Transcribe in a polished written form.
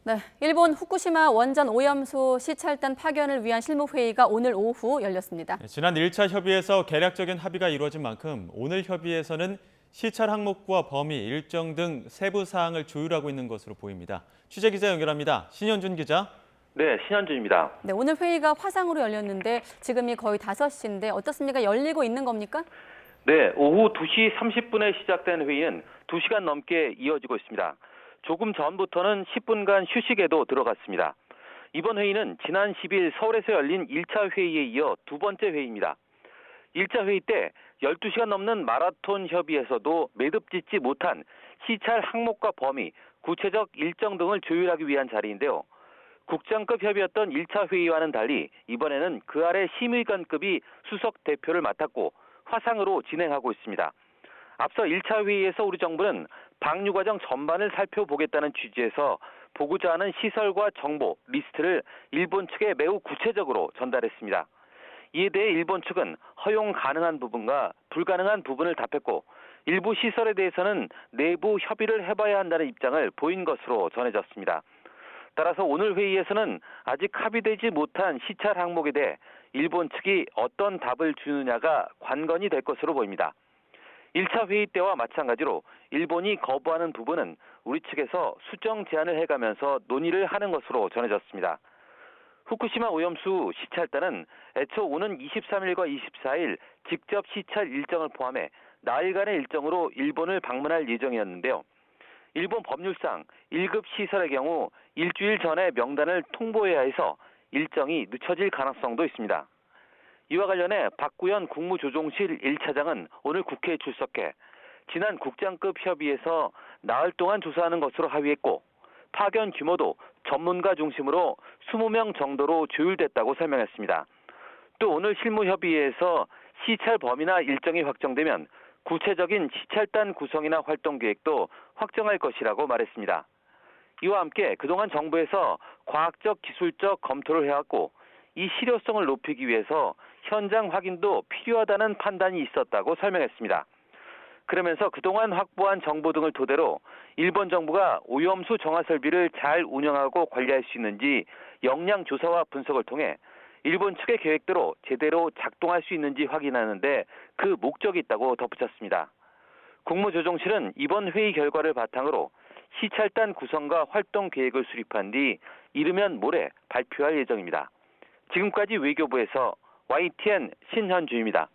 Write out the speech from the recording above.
네, 일본 후쿠시마 원전 오염수 시찰단 파견을 위한 실무회의가 오늘 오후 열렸습니다. 지난 1차 협의에서 개략적인 합의가 이루어진 만큼 오늘 협의에서는 시찰 항목과 범위, 일정 등 세부 사항을 조율하고 있는 것으로 보입니다. 취재 기자 연결합니다. 신현준 기자. 네, 신현준입니다. 네, 오늘 회의가 화상으로 열렸는데 지금이 거의 5시인데 어떻습니까? 열리고 있는 겁니까? 네, 오후 2시 30분에 시작된 회의는 2시간 넘게 이어지고 있습니다. 조금 전부터는 10분간 휴식에도 들어갔습니다. 이번 회의는 지난 10일 서울에서 열린 1차 회의에 이어 두 번째 회의입니다. 1차 회의 때 12시간 넘는 마라톤 협의에서도 매듭짓지 못한 시찰 항목과 범위, 구체적 일정 등을 조율하기 위한 자리인데요. 국장급 협의였던 1차 회의와는 달리 이번에는 그 아래 심의관급이 수석 대표를 맡았고 화상으로 진행하고 있습니다. 앞서 1차 회의에서 우리 정부는 방류 과정 전반을 살펴보겠다는 취지에서 보고자 하는 시설과 정보, 리스트를 일본 측에 매우 구체적으로 전달했습니다. 이에 대해 일본 측은 허용 가능한 부분과 불가능한 부분을 답했고 일부 시설에 대해서는 내부 협의를 해봐야 한다는 입장을 보인 것으로 전해졌습니다. 따라서 오늘 회의에서는 아직 합의되지 못한 시찰 항목에 대해 일본 측이 어떤 답을 주느냐가 관건이 될 것으로 보입니다. 1차 회의 때와 마찬가지로 일본이 거부하는 부분은 우리 측에서 수정 제안을 해가면서 논의를 하는 것으로 전해졌습니다. 후쿠시마 오염수 시찰단은 애초 오는 23일과 24일 직접 시찰 일정을 포함해 나흘간의 일정으로 일본을 방문할 예정이었는데요. 일본 법률상 1급 시설의 경우 일주일 전에 명단을 통보해야 해서 일정이 늦춰질 가능성도 있습니다. 이와 관련해 박구현 국무조정실 1차장은 오늘 국회에 출석해 지난 국장급 협의에서 나흘 동안 조사하는 것으로 합의했고 파견 규모도 전문가 중심으로 20명 정도로 조율됐다고 설명했습니다. 또 오늘 실무협의회에서 시찰 범위나 일정이 확정되면 구체적인 시찰단 구성이나 활동 계획도 확정할 것이라고 말했습니다. 이와 함께 그동안 정부에서 과학적 기술적 검토를 해왔고 이 실효성을 높이기 위해서 현장 확인도 필요하다는 판단이 있었다고 설명했습니다. 그러면서 그동안 확보한 정보 등을 토대로 일본 정부가 오염수 정화 설비를 잘 운영하고 관리할 수 있는지 역량 조사와 분석을 통해 일본 측의 계획대로 제대로 작동할 수 있는지 확인하는데 그 목적이 있다고 덧붙였습니다. 국무조정실은 이번 회의 결과를 바탕으로 시찰단 구성과 활동 계획을 수립한 뒤 이르면 모레 발표할 예정입니다. 지금까지 외교부에서 YTN 신현주입니다.